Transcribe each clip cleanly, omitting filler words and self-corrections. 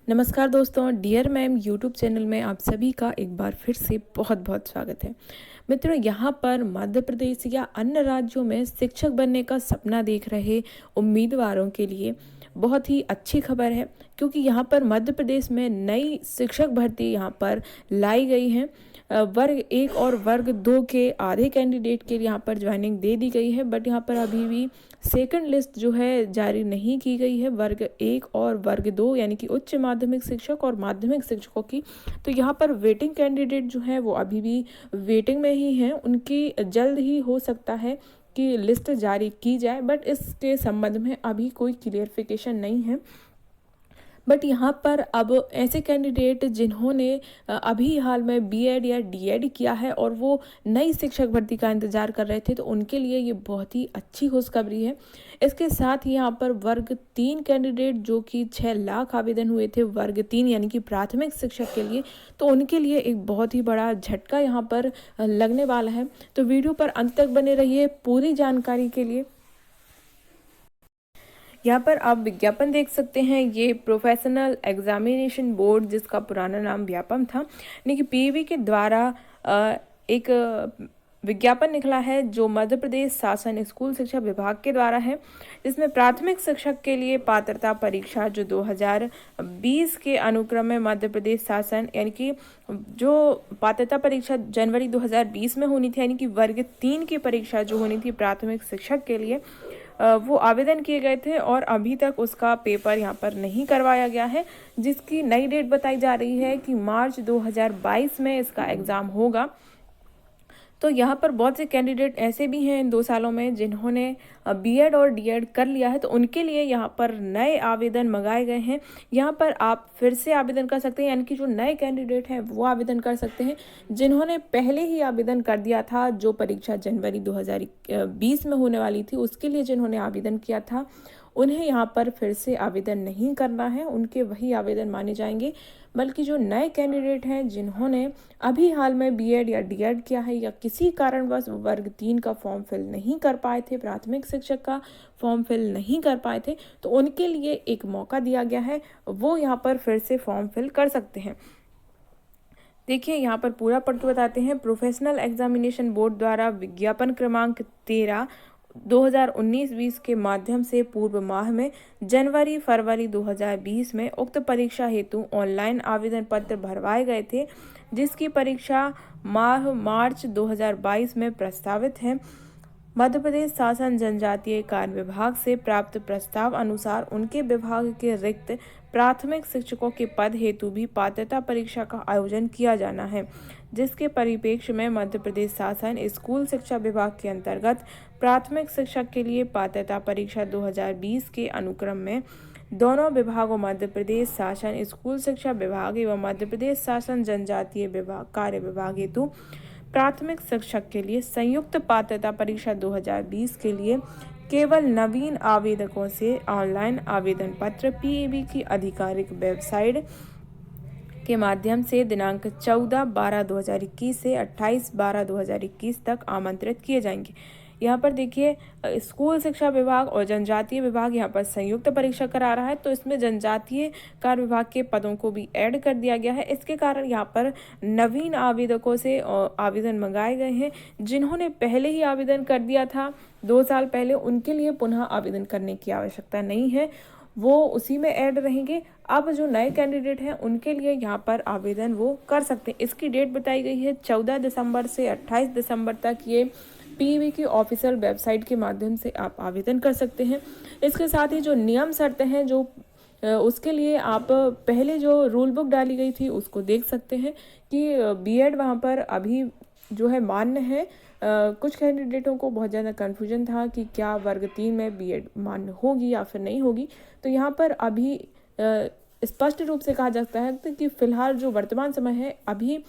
नमस्कार दोस्तों, dear ma'am YouTube channel में आप सभी का एक बार फिर से बहुत बहुत स्वागत है। मित्रों, यहाँ पर मध्य प्रदेश या अन्य राज्यों में शिक्षक बनने का सपना देख रहे उम्मीदवारों के लिए बहुत ही अच्छी खबर है, क्योंकि यहाँ पर मध्य प्रदेश में नई शिक्षक भर्ती यहाँ पर लाई गई है। वर्ग 1 और वर्ग 2 के आधे कैंडिडेट के लिए यहाँ पर ज्वाइनिंग दे दी गई है, बट यहाँ पर अभी भी सेकंड लिस्ट जो है जारी नहीं की गई है वर्ग 1 और वर्ग 2 यानी कि उच्च माध्यमिक शिक्षक और माध्यमिक शिक्षकों की। तो यहाँ पर वेटिंग कैंडिडेट जो है वो अभी भी वेटिंग में ही हैं, उनकी जल्द ही हो सकता है कि लिस्ट जारी की जाए, बट इसके संबंध में अभी कोई क्लियरिफिकेशन नहीं है। बट यहाँ पर अब ऐसे कैंडिडेट जिन्होंने अभी हाल में बीएड या डीएड किया है और वो नई शिक्षक भर्ती का इंतजार कर रहे थे, तो उनके लिए ये बहुत ही अच्छी खुशखबरी है। इसके साथ ही यहाँ पर वर्ग 3 कैंडिडेट, जो कि 6 लाख आवेदन हुए थे वर्ग 3 यानी कि प्राथमिक शिक्षक के लिए, तो उनके लिए एक बहुत ही बड़ा झटका यहाँ पर लगने वाला है। तो वीडियो पर अंत तक बने रहिए पूरी जानकारी के लिए। यहाँ पर आप विज्ञापन देख सकते हैं, ये प्रोफेशनल एग्जामिनेशन बोर्ड, जिसका पुराना नाम व्यापम था, यानी कि पीईबी के द्वारा एक विज्ञापन निकला है जो मध्य प्रदेश शासन स्कूल शिक्षा विभाग के द्वारा है, जिसमें प्राथमिक शिक्षक के लिए पात्रता परीक्षा जो 2020 के अनुक्रम में मध्य प्रदेश शासन, यानी कि जो पात्रता परीक्षा जनवरी 2020 में होनी थी, यानी कि वर्ग 3 की परीक्षा जो होनी थी प्राथमिक शिक्षक के लिए, वो आवेदन किए गए थे और अभी तक उसका पेपर यहाँ पर नहीं करवाया गया है, जिसकी नई डेट बताई जा रही है कि मार्च 2022 में इसका एग्ज़ाम होगा। तो यहाँ पर बहुत से कैंडिडेट ऐसे भी हैं इन 2 सालों में जिन्होंने बीएड और डीएड कर लिया है, तो उनके लिए यहाँ पर नए आवेदन मंगाए गए हैं। यहाँ पर आप फिर से आवेदन कर सकते हैं, यानी कि जो नए कैंडिडेट हैं वो आवेदन कर सकते हैं। जिन्होंने पहले ही आवेदन कर दिया था, जो परीक्षा जनवरी 2020 में होने वाली थी, उसके लिए जिन्होंने आवेदन किया था, उन्हें यहाँ पर फिर से आवेदन नहीं करना है, उनके वही आवेदन माने जाएंगे। बल्कि जो नए कैंडिडेट हैं जिन्होंने अभी हाल में बीएड या डीएड किया है या किसी कारणवश वर्ग 3 का फॉर्म फिल नहीं कर पाए थे, प्राथमिक शिक्षक का फॉर्म फिल नहीं कर पाए थे, तो उनके लिए एक मौका दिया गया है, वो यहाँ पर फिर से फॉर्म फिल कर सकते हैं। देखिए, यहाँ पर पूरा पढ़ के बताते हैं। प्रोफेशनल एग्जामिनेशन बोर्ड द्वारा विज्ञापन क्रमांक 13 2019-20 के माध्यम से पूर्व माह में जनवरी फरवरी 2020 में उक्त परीक्षा हेतु ऑनलाइन आवेदन पत्र भरवाए गए थे, जिसकी परीक्षा माह मार्च 2022 में प्रस्तावित है। मध्य प्रदेश शासन जनजातीय कार्य विभाग से प्राप्त प्रस्ताव अनुसार उनके विभाग के रिक्त प्राथमिक शिक्षकों के पद हेतु भी पात्रता परीक्षा का आयोजन किया जाना है, जिसके परिप्रेक्ष्य में मध्य प्रदेश शासन स्कूल शिक्षा विभाग के अंतर्गत प्राथमिक शिक्षक के लिए पात्रता परीक्षा 2020 के अनुक्रम में दोनों विभागों मध्य प्रदेश शासन स्कूल शिक्षा विभाग एवं मध्य प्रदेश शासन जनजातीय विभाग कार्य विभाग हेतु प्राथमिक शिक्षक के लिए संयुक्त पात्रता परीक्षा 2020 के लिए केवल नवीन आवेदकों से ऑनलाइन आवेदन पत्र पीईबी की आधिकारिक वेबसाइट के माध्यम से दिनांक 14/12/2021 से 28/12/2021 तक आमंत्रित किए जाएंगे। यहाँ पर देखिए, स्कूल शिक्षा विभाग और जनजातीय विभाग यहाँ पर संयुक्त परीक्षा करा रहा है, तो इसमें जनजातीय कार्य विभाग के पदों को भी ऐड कर दिया गया है। इसके कारण यहाँ पर नवीन आवेदकों से आवेदन मंगाए गए हैं। जिन्होंने पहले ही आवेदन कर दिया था 2 साल पहले, उनके लिए पुनः आवेदन करने की आवश्यकता नहीं है, वो उसी में ऐड रहेंगे। अब जो नए कैंडिडेट हैं उनके लिए यहाँ पर आवेदन वो कर सकते हैं। इसकी डेट बताई गई है 14 दिसंबर से 28 दिसंबर तक। ये पीईबी की ऑफिशियल वेबसाइट के माध्यम से आप आवेदन कर सकते हैं। इसके साथ ही जो नियम शर्तें हैं, जो उसके लिए आप पहले जो रूल बुक डाली गई थी उसको देख सकते हैं कि बीएड वहाँ पर अभी जो है मान्य है। कुछ कैंडिडेटों को बहुत ज़्यादा कन्फ्यूजन था कि क्या वर्ग 3 में बीएड मान्य होगी या फिर नहीं होगी, तो यहाँ पर अभी स्पष्ट रूप से कहा जाता है कि फिलहाल जो वर्तमान समय है, अभी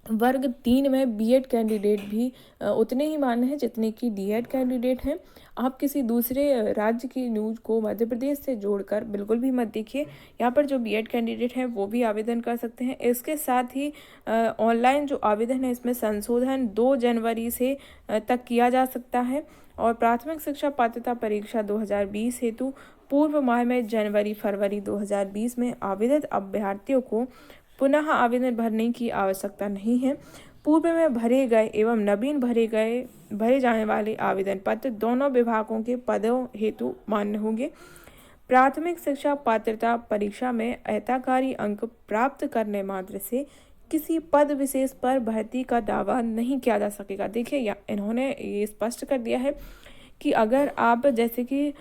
वर्ग 3 में बीएड कैंडिडेट भी उतने ही मान्य हैं जितने कि डीएड कैंडिडेट हैं। आप किसी दूसरे राज्य की न्यूज़ को मध्य प्रदेश से जोड़कर बिल्कुल भी मत देखिए। यहाँ पर जो बीएड कैंडिडेट हैं वो भी आवेदन कर सकते हैं। इसके साथ ही ऑनलाइन जो आवेदन है, इसमें संशोधन 2 जनवरी से तक किया जा सकता है। और प्राथमिक शिक्षा पात्रता परीक्षा 2020 हेतु पूर्व माह में जनवरी फरवरी 2020 में आवेदित अभ्यर्थियों को पुनः आवेदन भरने की आवश्यकता नहीं है। पूर्व में भरे गए एवं नवीन भरे जाने वाले आवेदन पत्र दोनों विभागों के पदों हेतु मान्य होंगे। प्राथमिक शिक्षा पात्रता परीक्षा में अहर्ताकारी अंक प्राप्त करने मात्र से किसी पद विशेष पर भर्ती का दावा नहीं किया जा सकेगा। देखिए, इन्होंने ये स्पष्ट कर दिया है कि अगर आप जैसे कि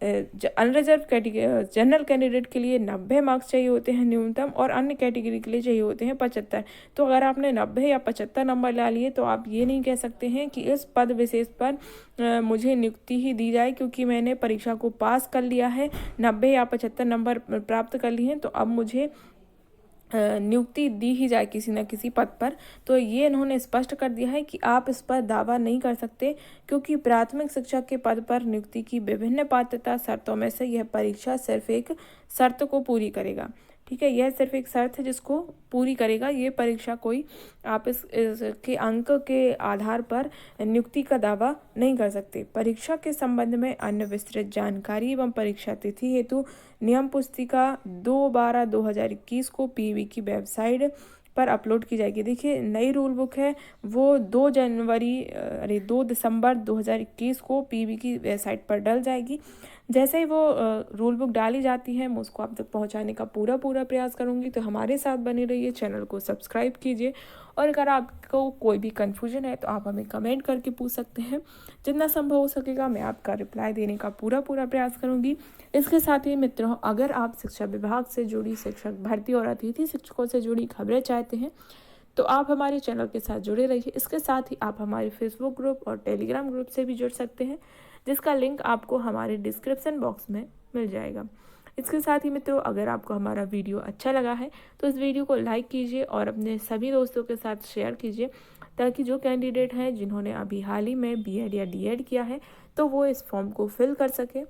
अनरिजर्व कैटेगरी जनरल कैंडिडेट के लिए 90 मार्क्स चाहिए होते हैं न्यूनतम, और अन्य कैटेगरी के लिए चाहिए होते हैं 75। तो अगर आपने 90 या 75 नंबर ला लिए तो आप ये नहीं कह सकते हैं कि इस पद विशेष पर मुझे नियुक्ति ही दी जाए, क्योंकि मैंने परीक्षा को पास कर लिया है, 90 या 75 नंबर प्राप्त कर लिए हैं, तो अब मुझे नियुक्ति दी ही जाए किसी न किसी पद पर। तो ये इन्होंने स्पष्ट कर दिया है कि आप इस पर दावा नहीं कर सकते, क्योंकि प्राथमिक शिक्षक के पद पर नियुक्ति की विभिन्न पात्रता शर्तों में से यह परीक्षा सिर्फ एक शर्त को पूरी करेगा। ठीक है, यह सिर्फ एक शर्त है जिसको पूरी करेगा। ये परीक्षा कोई आप इसके अंक के आधार पर नियुक्ति का दावा नहीं कर सकते। परीक्षा के संबंध में अन्य विस्तृत जानकारी एवं परीक्षा तिथि हेतु नियम पुस्तिका 2/12/2021 को पीवी की वेबसाइट पर अपलोड की जाएगी। देखिए, नई रूल बुक है वो 2 दिसंबर 2021 को पीवी की वेबसाइट पर डल जाएगी। जैसे ही वो रूल बुक डाली जाती है मैं उसको आप तक पहुंचाने का पूरा प्रयास करूंगी। तो हमारे साथ बने रहिए, चैनल को सब्सक्राइब कीजिए, और अगर आपको कोई भी कन्फ्यूजन है तो आप हमें कमेंट करके पूछ सकते हैं। जितना संभव हो सकेगा मैं आपका रिप्लाई देने का पूरा प्रयास करूंगी। इसके साथ ही मित्रों, अगर आप शिक्षा विभाग से जुड़ी, शिक्षक भर्ती और अतिथि शिक्षकों से जुड़ी खबरें चाहते हैं तो आप हमारे चैनल के साथ जुड़े रहिए। इसके साथ ही आप हमारे फेसबुक ग्रुप और टेलीग्राम ग्रुप से भी जुड़ सकते हैं, जिसका लिंक आपको हमारे डिस्क्रिप्शन बॉक्स में मिल जाएगा। इसके साथ ही मित्रों, अगर आपको हमारा वीडियो अच्छा लगा है तो इस वीडियो को लाइक कीजिए और अपने सभी दोस्तों के साथ शेयर कीजिए, ताकि जो कैंडिडेट हैं जिन्होंने अभी हाल ही में बीएड या डीएड किया है तो वो इस फॉर्म को फिल कर सके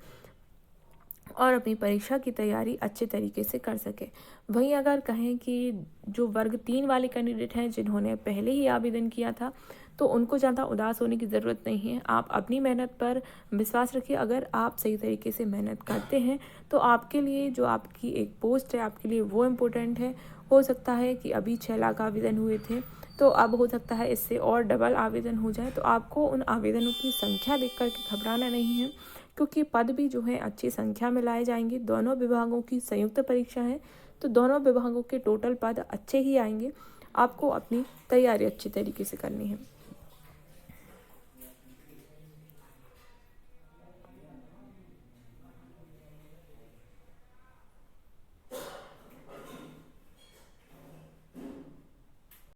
और अपनी परीक्षा की तैयारी अच्छे तरीके से कर सके। वहीं अगर कहें कि जो वर्ग 3 वाले कैंडिडेट हैं जिन्होंने पहले ही आवेदन किया था तो उनको ज़्यादा उदास होने की ज़रूरत नहीं है। आप अपनी मेहनत पर विश्वास रखिए। अगर आप सही तरीके से मेहनत करते हैं तो आपके लिए जो आपकी एक पोस्ट है आपके लिए वो इम्पोर्टेंट है। हो सकता है कि अभी 6 लाख आवेदन हुए थे तो अब हो सकता है इससे और डबल आवेदन हो जाए। तो आपको उन आवेदनों की संख्या देख कर के घबराना नहीं है, क्योंकि पद भी जो है अच्छी संख्या में लाए जाएंगे। दोनों विभागों की संयुक्त परीक्षा है तो दोनों विभागों के टोटल पद अच्छे ही आएंगे। आपको अपनी तैयारी अच्छी तरीके से करनी है।